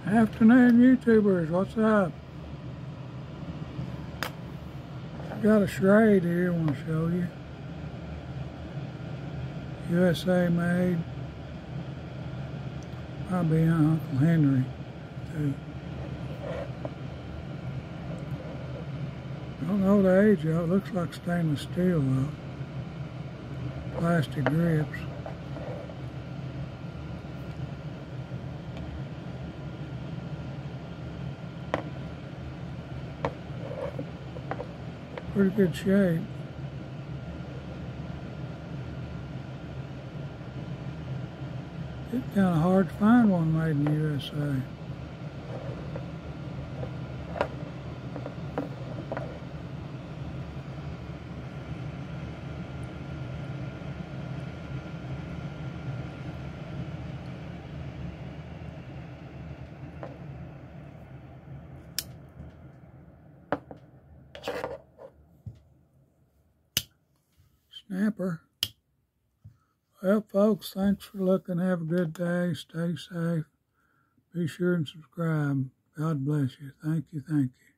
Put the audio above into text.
Afternoon, YouTubers, what's up? I got a Schrade here I want to show you. USA made. Probably Uncle Henry too. Don't know the age of it. It looks like stainless steel though. Plastic grips. Pretty good shape. It's kind of hard to find one made in the USA. Snapper. Well, folks, thanks for looking. Have a good day. Stay safe. Be sure and subscribe. God bless you. Thank you. Thank you.